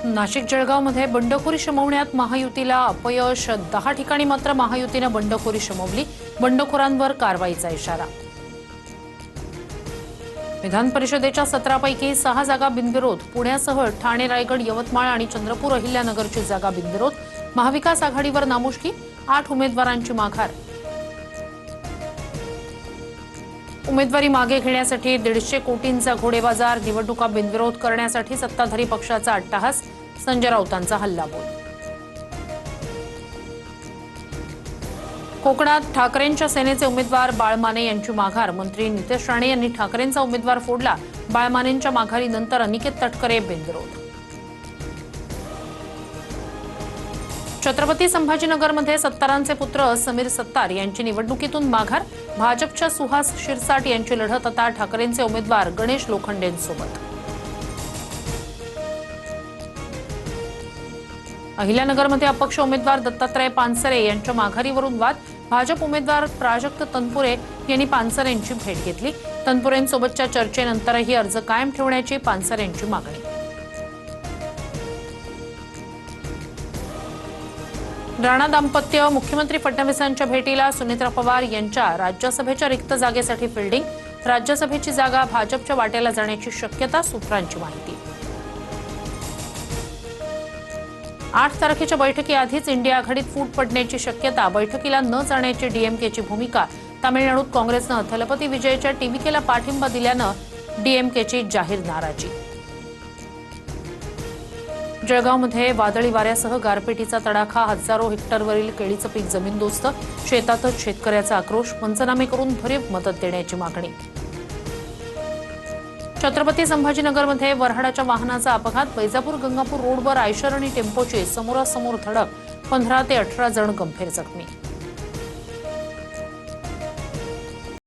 नाशिक जळगावमध्ये बंडखोरी शमवण्यात महायुतीला अपयश, 10 ठिकाणी मात्र महायुतीने बंडखोरी शमवली. बंडखोरांवर कारवाईचा इशारा. विधान परिषदेच्या 17 पैकी 6 जागा बिनविरोध. पुण्यासह ठाणे, रायगड, यवतमाळ आणि चंद्रपूर, अहिल्यानगरची जागा बिनविरोध. महाविकास आघाडीवर नामुष्की, 8 उमेदवारांची माघार. उमेदवारी मागे घेण्यासाठी 150 कोटींचा घोडेबाजार. निवडणुका बिनविरोध करण्यासाठी सत्ताधारी पक्षाचा अट्टाहास. संजय राऊतांचा हल्लाबोल. कोकणात ठाकरेंच्या सेनेचे उमेदवार बाळमाने यांची माघार. मंत्री नितेश राणे यांनी ठाकरेंचा उमेदवार फोडला. बाळमानेंच्या माघारीनंतर अनिकेत तटकरे बिनविरोध. छत्रपती संभाजीनगरमध्ये सत्तारांचे पुत्र समीर सत्तार यांची निवडणुकीतून माघार. भाजपच्या सुहास शिरसाट यांची लढत आता ठाकरेंचे उमेदवार गणेश लोखंडेंसोबत. अहिल्यानगरमध्ये अपक्ष उमेदवार दत्तात्रय पानसरे यांच्या माघारीवरून वाद. भाजप उमेदवार प्राजक्त तनपुरे यांनी पानसरेंची भेट घेतली. तनपुरेंसोबतच्या चर्चेनंतरही अर्ज कायम ठेवण्याची पानसरेंची मागणी. राणा दाम्पत्य मुख्यमंत्री फडणवीसांच्या भेटीला. सुनेत्रा पवार यांच्या राज्यसभेच्या रिक्त जागेसाठी फिल्डिंग. राज्यसभेची जागा भाजपच्या वाट्याला जाण्याची शक्यता, सूत्रांची माहिती. 8 तारखेच्या बैठकीआधीच इंडिया आघाडीत फूट पडण्याची शक्यता. बैठकीला न जाण्याची डीएमकेची भूमिका. तामिळनाडूत काँग्रेसनं थलपती विजयच्या टीव्हीकेला पाठिंबा दिल्यानं डीएमकेची जाहीर नाराजी. जळगावमध्ये वादळी वाऱ्यासह गारपिटीचा तडाखा. हजारो हेक्टरवरील केळीचं पीक जमीनदोस्त. शेतातच शेतकऱ्याचा आक्रोश. पंचनामे करून भरीव मदत देण्याची मागणी. छत्रपती संभाजीनगरमध्ये वऱ्हाडाच्या वाहनाचा अपघात. वैजापूर गंगापूर रोडवर आयशर आणि टेम्पोची समोरासमोर धडक. 15 ते 18 जण गंभीर जखमी.